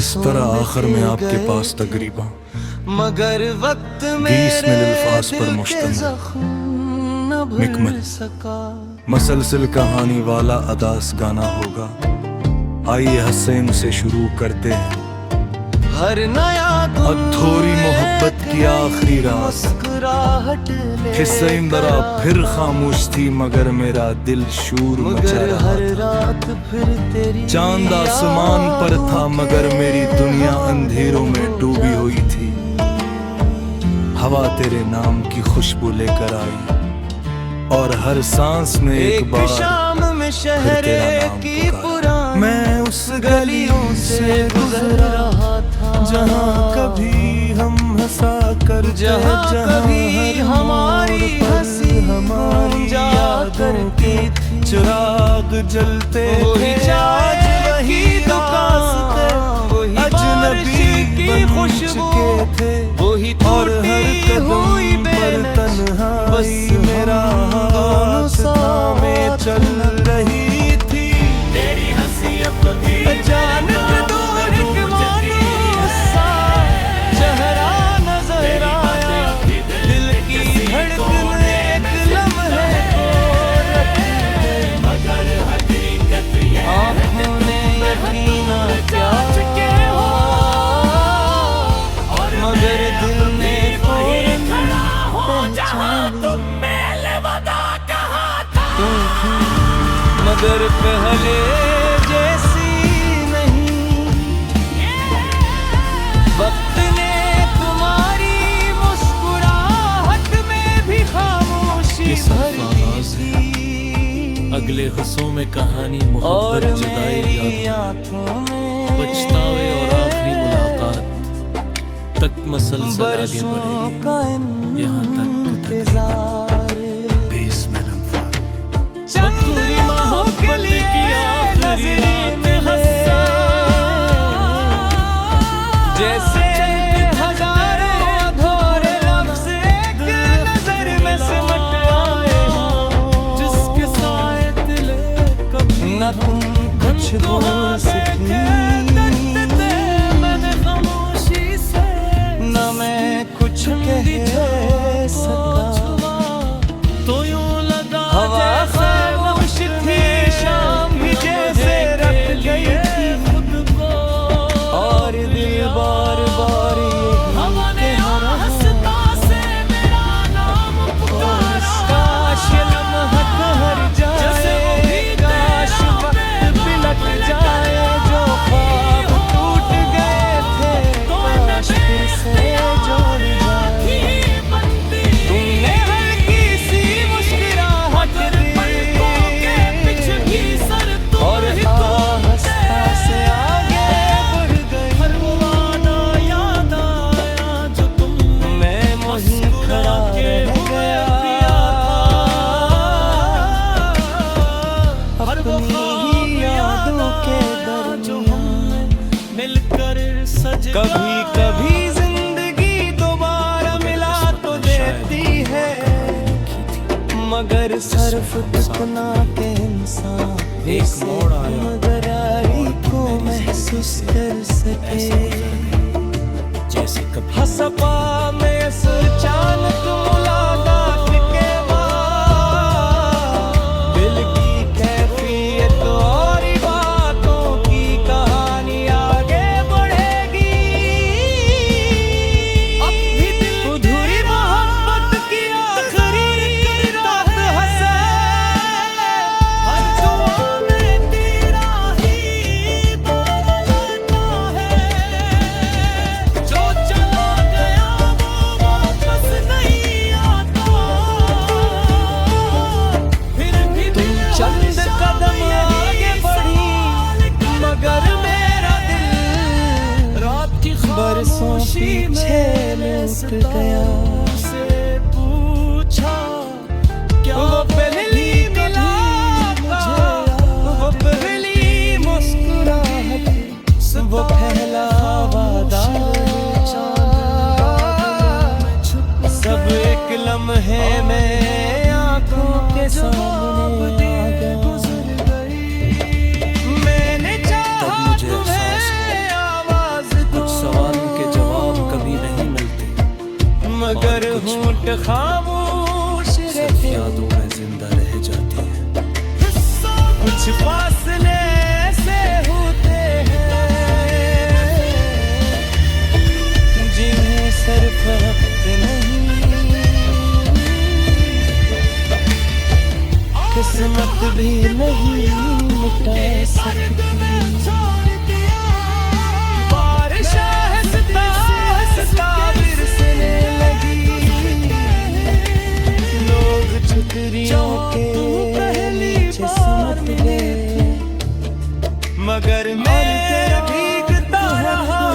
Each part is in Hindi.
इस तरह आखिर में आपके पास तकरीबा मगर वक्त 20 मिनट अल्फाज पर मुश्तमिल मिकमल मसलसिल कहानी वाला अदास गाना होगा। आइए हसन से शुरू करते हैं। हर नया अधूरी मोहब्बत की आखिरी रात, हिस्से इंदरा फिर खामोश थी मगर मेरा दिल शूर मचा रहा था। चांद आसमान पर था मगर मेरी दुनिया अंधेरों में डूबी हुई थी। हवा तेरे नाम की खुशबू लेकर आई और हर सांस में एक बार शाम में शहर की पुरानी मैं उस गलियों से गुजर रहा था जहाँ कभी हम हंसा कर जहाँ कभी हमारी हंसी हमारी यादों के चिराग जलते थे। आज वही दुकान अजनबी की खुशबू थे वही और हर कदम पर तन्हाई मेरा हाथ में चल रही थी। तेरी हंसी अब भी अचानक दूर एक मानो सा चेहरा नजर आया। दिल की धड़कन एक लम्हे को रखे मगर हकीकत ये आँखों ने यकीन क्या और मगर दिल ने वही खड़ा हो जहाँ तुम मेले वदा कहा था। मगर पहले जैसी नहीं। वक्त ने तुम्हारी मुस्कुराहट में भी खामोशी भर दी थी। अगले हंसों में कहानी और मोहब्बत जुदाई मेरी यादों, आँखों में पछतावे और आखिरी मुलाकात तक मसलसल आगे बरसों बढ़ेगी। का यहाँ तक इंतजार 20 मिनट चंद लम्हों के लिए नजरें मिले जैसे हजारों अधूरे लफ्ज़ एक नजर में सिमट आए हों। जिसके साए दिल कभी न तुम कुछ बोल सकी मैंने खामोशी से न मैं कुछ कह सका। तो यूं लगा हवा खामोश थी शाम भी जैसे रख गई थी खुद को और दिल बार बार हमने हंसता से मेरा नाम पुकारा। काश ये लम्हा ठहर जाए, काश वक्त बिलट जाए। जो ख्वाब टूट गए थे काश फिर से जोड़ जाए। तुमने हल्की सी मुस्कुराहट दी और आहिस्ता से आगे बढ़ गई। हर वो वादा याद आया जो तुमने मैं वहीं खड़ा रह गया अपनी ही यादों के दरमियान। मिलकर सज कभी कभी जिंदगी दोबारा मिला तो देती है मगर सर्फ कितना के इंसान एक मोड़ आया मगर आई को महसूस कर सके। जैसे कभी हसपा में इस अचानक मुलाकात के बाद दिल की कैफियत और बातों की कहानी आगे बढ़ेगी। अब भी दिल अधूरी मोहब्बत की आखिरी रात हंसे हर दुआ में तेरा ही बोलना है। जो चला गया वो वापस नहीं आता। फिर भी दिल चंद कदम आगे बढ़ी मगर मेरा दिल रात की बरसों पीछे लौट गया। से पूछा क्या वो पहली मुलाकात, वो पहली मुस्कुराहट, वो पहला वादा सब एक लम्हे में आंखों के सामने आ गया। मैंने चाहा मुझे तुम्हें एहसास हुआ होंठ खामोश सिर्फ यादों में जिंदा रह जाती है। कुछ फासले ऐसे होते हैं जिन्हें सर फहत नहीं, किस्मत भी नहीं मिटा सकती। बारिश हंसता हंसता बरसने लगी, लोग छुट्टियों के नीचे सिमट गए, मगर मैं भीगता रहा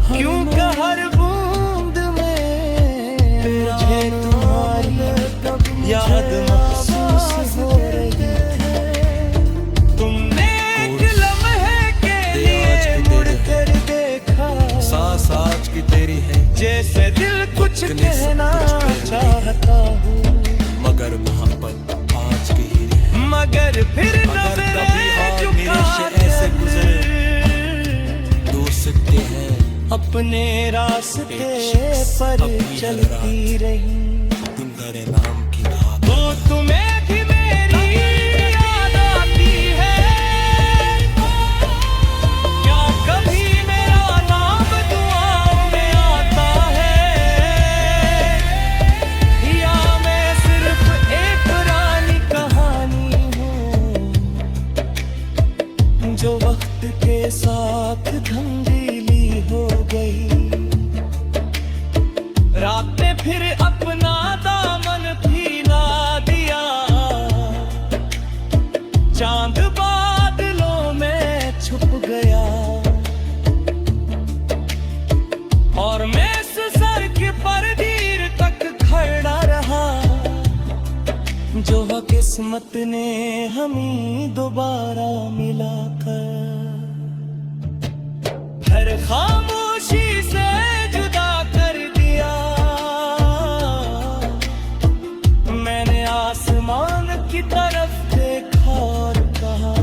क्योंकि हर बूंद में मुझे तुम्हारी याद महसूस हो रही है। तुमने एक लम्हे के लिए मुड़ कर देखा, सांस आज की तेरी है जैसे दिल कुछ कहना चाहता हूँ, मगर मोहब्बत आज की ही है। मगर फिर अगर कभी हाथ मेरे से ऐसे गुजरे तो सकते हैं अपने रास्ते एक शख्स पर अपनी चलती रही। तुम तेरे नाम की घात तो तुम्हें भी मेरी याद आती है क्या? कभी मेरा नाम दुआओं में आता है, या मैं सिर्फ एक पुरानी कहानी हूँ जो वक्त के साथ धंधीली हो गई। रात ने फिर अपना दामन फैला दिया, चांद बादलों में छुप गया, और मैं सर के पर देर तक खड़ा रहा, जो किस्मत ने हमें दोबारा मिलाकर हर खामोशी से जुदा कर दिया। मैंने आसमान की तरफ देखा और कहा,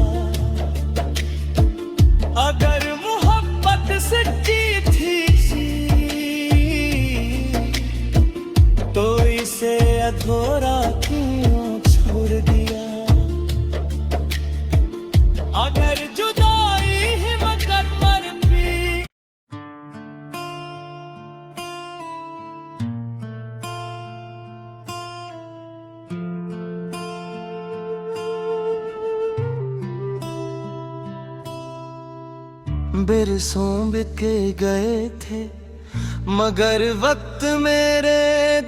अगर मोहब्बत सच्ची थी तो इसे अधूरा क्यों छोड़ दिया? अगर जुदाई ही मुकद्दर थी, बरसों बिके गए थे मगर वक्त मेरे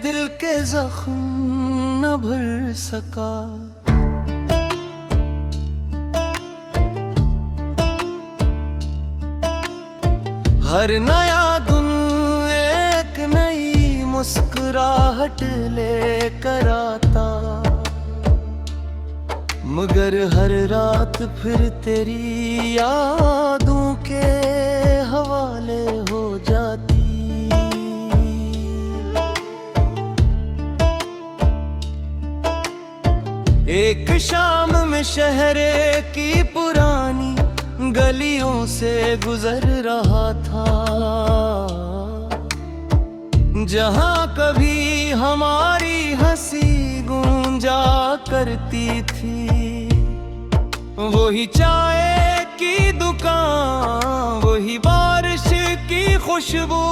दिल के जख्म न भर सका। हर नया दिन एक नई मुस्कुराहट लेकर आता, मगर हर रात फिर तेरी यादों के हवाले हो जाती। एक शाम में शहर की पुरानी गलियों से गुजर रहा था, जहां कभी हमारी हंसी गूंजा करती थी। वही चाय की दुकान, वही बारिश की खुशबू,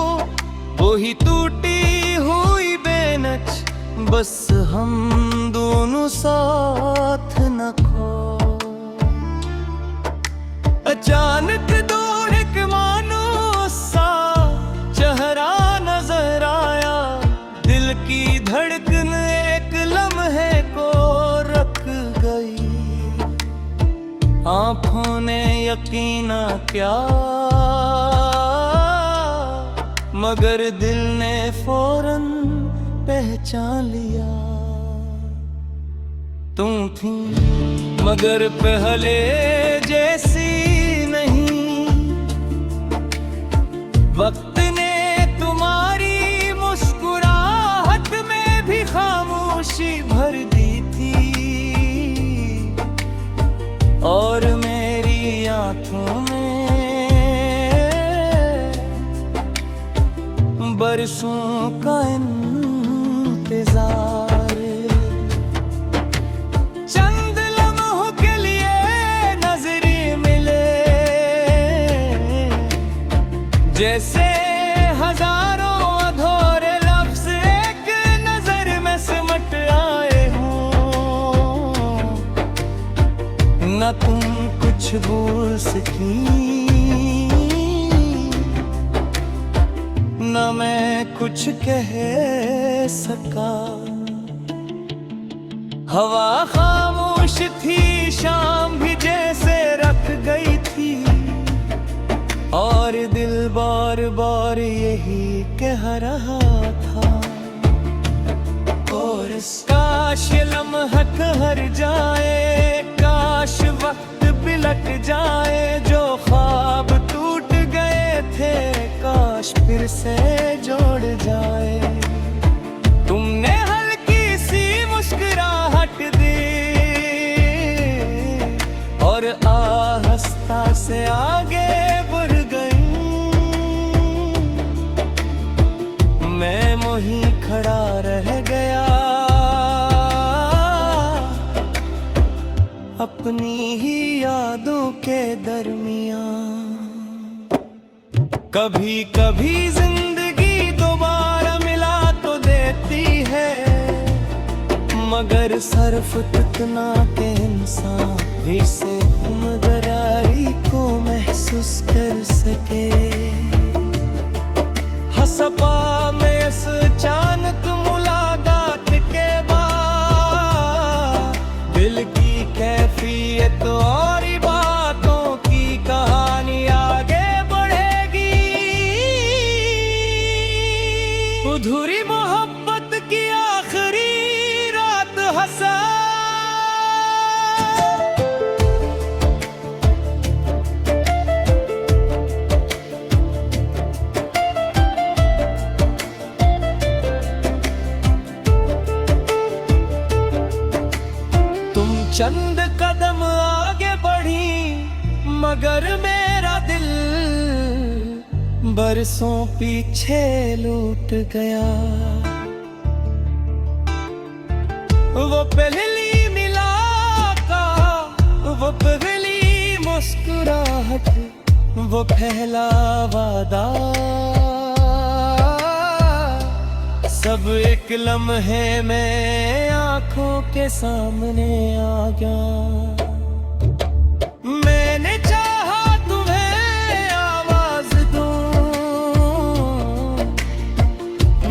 वही टूटी हुई बेनच, बस हम दोनों साथ न खो। अचानक दूर एक मानो सा चेहरा नजर आया, दिल की धड़कन एक लम्हे को रख गई। आंखों ने यकीन क्या, मगर दिल ने फौरन पहचान लिया। तुम थी मगर पहले जैसी नहीं, वक्त ने तुम्हारी मुस्कुराहट में भी खामोशी भर दी थी, और मेरी आंखों में बरसों का इंतजार। चंद लम्हों के लिए नजरी मिले, जैसे हजारों अधूरे लफ्ज एक नजर में सिमट आए हों। न तुम कुछ बोल सकी, न मैं कुछ कह सका। हवा खामोश थी, शाम भी जैसे रख गई थी, और दिल बार बार यही कह रहा था। और काश ये लम्हा ठहर जाए, काश वक्त बिलट जाए, जो ख्वाब टूट गए थे काश फिर से जोड़ जाए। तुमने हल्की सी मुस्कुराहट दी और आहिस्ता से आगे बढ़ गई। मैं वहीं खड़ा रह गया, अपनी ही यादों के दरमियान। कभी कभी जिंदगी दोबारा मिला तो देती है, मगर सिर्फ इतना के इंसान भी से उम्रदारी को महसूस कर सके। हसपा में इस अचानक मुलाकात के बाद दिल की कैफियत और बातों की कहानी आगे बढ़ेगी। अधूरी मोहब्बत की आखिरी रात हंसा, चंद कदम आगे बढ़ी, मगर मेरा दिल बरसों पीछे लूट गया। वो पहली मुलाकात, वो पहली मुस्कुराहट, वो पहला वादा, सब एक लम्हे में आंखों के सामने आ गया। मैंने चाहा तुम्हें आवाज दूं,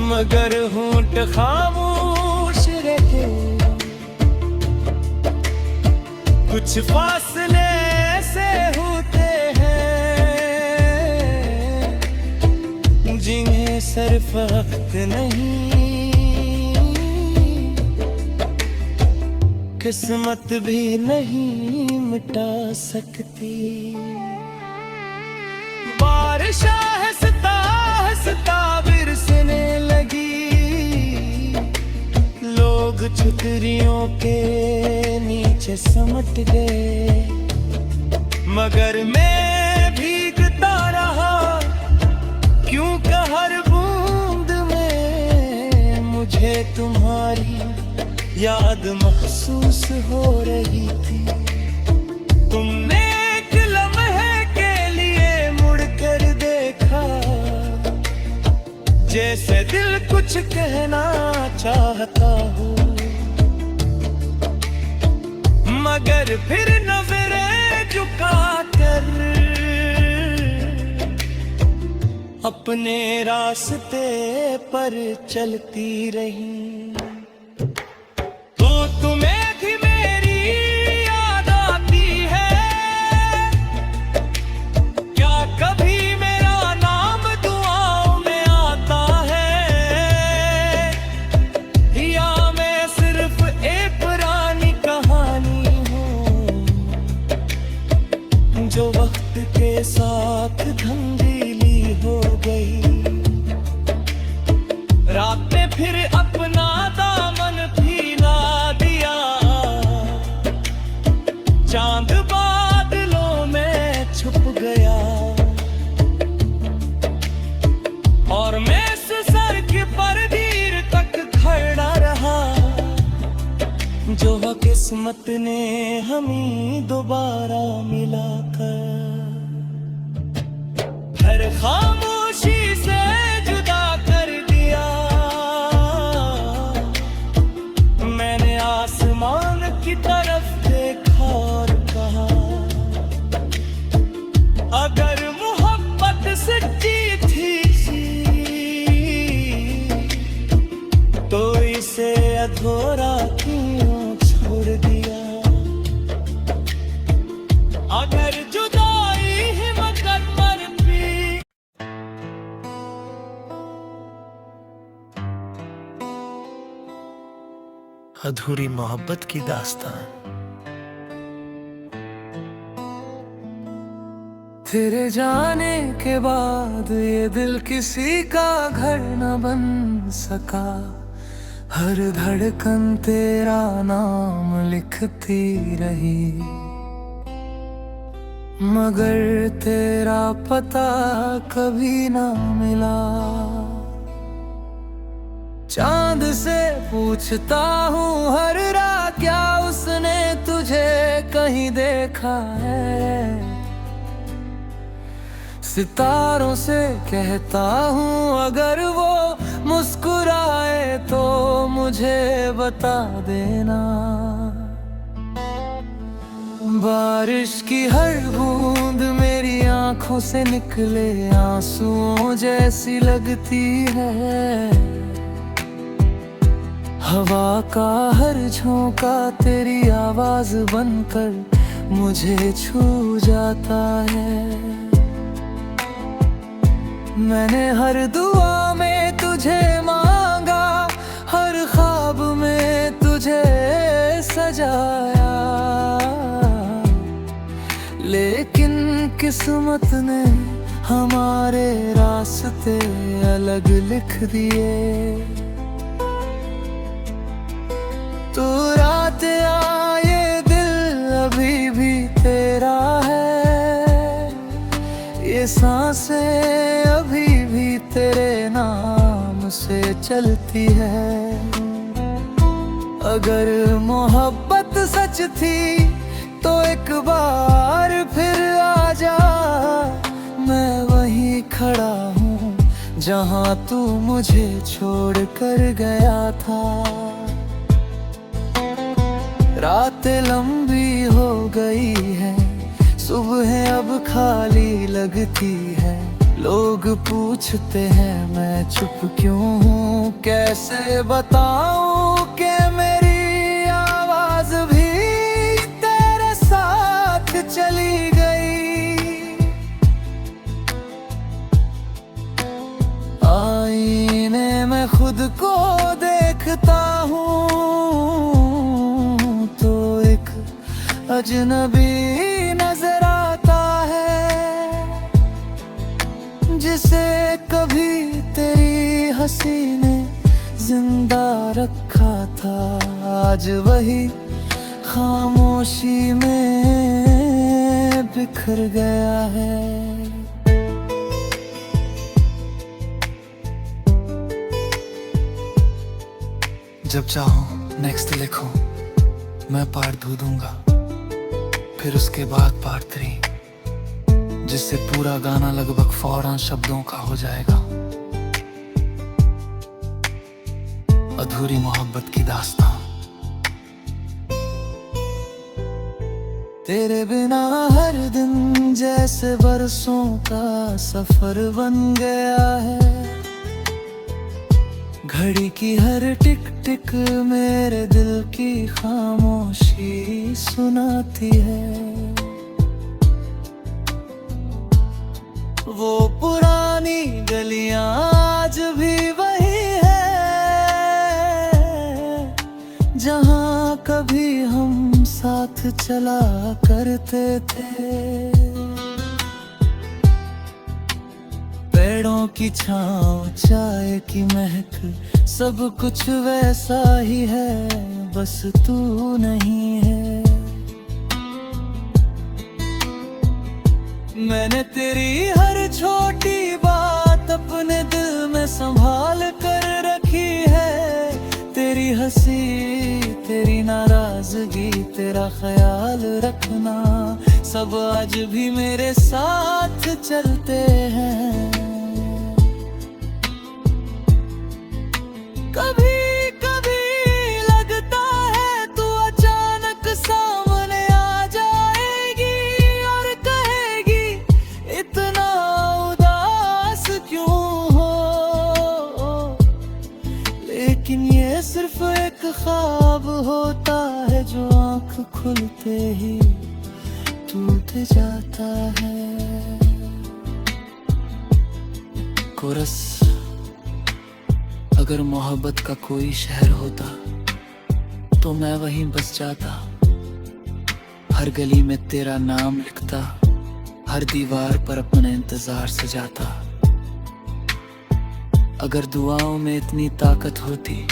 मगर होंठ खामोश रहे। कुछ फासले से होते हैं जिन्हें सिर्फ वक्त नहीं किस्मत भी नहीं मिटा सकती। बारिश आहिस्ता आहिस्ता बरसने लगी, लोग छतरियों के नीचे समट गए, मगर मैं भीगता रहा क्योंकि हर बूंद में मुझे तुम्हारी याद महसूस हो रही थी। तुमने एक लम्हे के लिए मुड़कर देखा, जैसे दिल कुछ कहना चाहता हो, मगर फिर नजरें झुकाकर अपने रास्ते पर चलती रही। तो तुम्हें भी मेरी याद आती है क्या? कभी मेरा नाम दुआओं में आता है, या मैं सिर्फ एक पुरानी कहानी हूँ जो वक्त के साथ धंधीली हो गई। रात में फिर अपना किस्मत ने हमें दोबारा मिलाकर हर खामोशी से जुदा कर दिया। मैंने आसमान की तरफ देखा और कहा, अगर मोहब्बत सच्ची थी तो इसे अधूरा क्यों छोड़ दिया। अगर जुदाई हिम्मत पर भी अधूरी मोहब्बत की दास्तान। तेरे जाने के बाद ये दिल किसी का घर न बन सका। हर धड़कन तेरा नाम लिखती रही, मगर तेरा पता कभी ना मिला। चांद से पूछता हूँ हर रात, क्या उसने तुझे कहीं देखा है। सितारों से कहता हूँ अगर वो मुस्कुराए तो मुझे बता देना। बारिश की हर बूंद मेरी आंखों से निकले आंसुओं जैसी लगती है। हवा का हर झोंका तेरी आवाज बनकर मुझे छू जाता है। मैंने हर दुआ में तुझे मांगा, हर ख्वाब में तुझे सजाया, लेकिन किस्मत ने हमारे रास्ते अलग लिख दिए। तू रात आए दिल अभी भी तेरा है, ये सांसें अभी भी तेरे नाम से चलती है। अगर मोहब्बत सच थी तो एक बार फिर आजा, मैं वहीं खड़ा हूँ जहाँ तू मुझे छोड़ कर गया था। रातें लंबी हो गई है, सुबह अब खाली लगती है। लोग पूछते हैं मैं चुप क्यों हूँ, कैसे बताऊं कि मेरी आवाज भी तेरे साथ चली गई। आईने में खुद को देखता हूँ तो एक अजनबी नजर आता है, जिसे कभी तेरी हंसी ने जिंदा रखा था। आज वही खामोशी में बिखर गया है। जब चाहो नेक्स्ट लिखो, मैं पार्ट 2 दूंगा, फिर उसके बाद पार्ट 3, जिससे पूरा गाना लगभग फौरन शब्दों का हो जाएगा। अधूरी मोहब्बत की दास्तान। तेरे बिना हर दिन जैसे बरसों का सफर बन गया है। घड़ी की हर टिक टिक मेरे दिल की खामोशी सुनाती है। वो पुरानी गलियां आज भी वही है, जहां कभी हम साथ चला करते थे। पेड़ों की छाँव, चाय की महक, सब कुछ वैसा ही है, बस तू नहीं है। मैंने तेरी हर छोटी बात अपने दिल में संभाल कर रखी है। तेरी हंसी, तेरी नाराजगी, मेरा ख्याल रखना। सब आज भी मेरे साथ चलते हैं। कभी कभी लगता है तू अचानक सामने आ जाएगी और कहेगी इतना उदास क्यों हो। लेकिन ये सिर्फ एक ख्वाब होता है जो आँख खुलते ही टूट जाता है। कोरस, अगर मोहब्बत का कोई शहर होता तो मैं वहीं बस जाता। हर गली में तेरा नाम लिखता, हर दीवार पर अपना इंतजार सजाता। अगर दुआओं में इतनी ताकत होती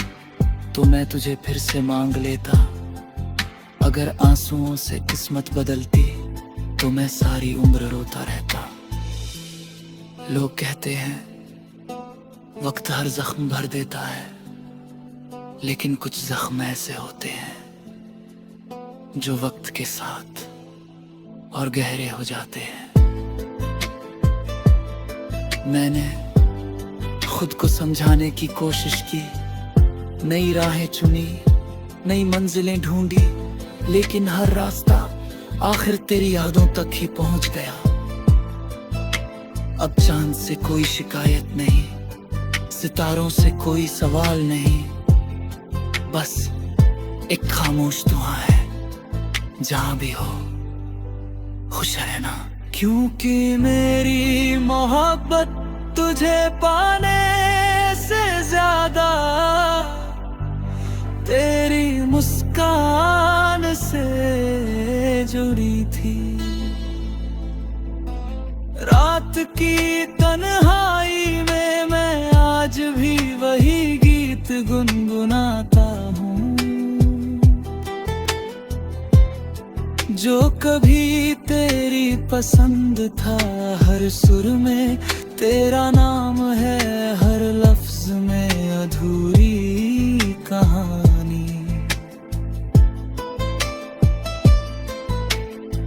तो मैं तुझे फिर से मांग लेता। अगर आंसुओं से किस्मत बदलती तो मैं सारी उम्र रोता रहता। लोग कहते हैं वक्त हर जख्म भर देता है, लेकिन कुछ जख्म ऐसे होते हैं जो वक्त के साथ और गहरे हो जाते हैं। मैंने खुद को समझाने की कोशिश की, नई राहें चुनी, नई मंजिलें ढूंढी, लेकिन हर रास्ता आखिर तेरी यादों तक ही पहुंच गया। अब चांद से कोई शिकायत नहीं, सितारों से कोई सवाल नहीं, बस एक खामोश दुआ है, जहां भी हो खुश रहना। क्योंकि मेरी मोहब्बत तुझे पाने से ज्यादा तेरी मुस्कान से जुड़ी थी। रात की तन्हाई में मैं आज भी वही गीत गुनगुनाता हूँ जो कभी तेरी पसंद था। हर सुर में तेरा नाम है, हर लफ्ज में अधूरी कहानी।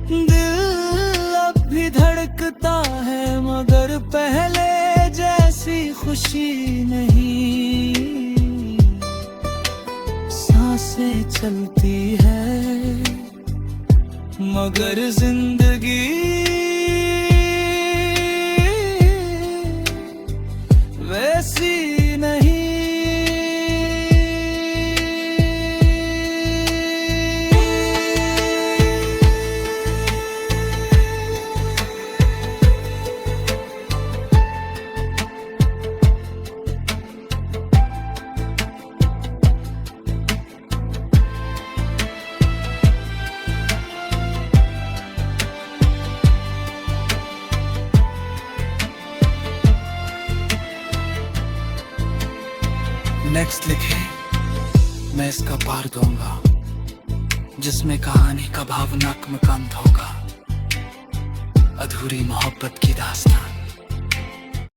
दिल अब भी धड़कता है मगर पहले जैसी खुशी नहीं। सांसें चलती है मगर जिंदगी वैसी नहीं। नेक्स्ट लिखे मैं इसका पार दूंगा, जिसमें कहानी का भावनात्मक अंत होगा। अधूरी मोहब्बत की दास्तान।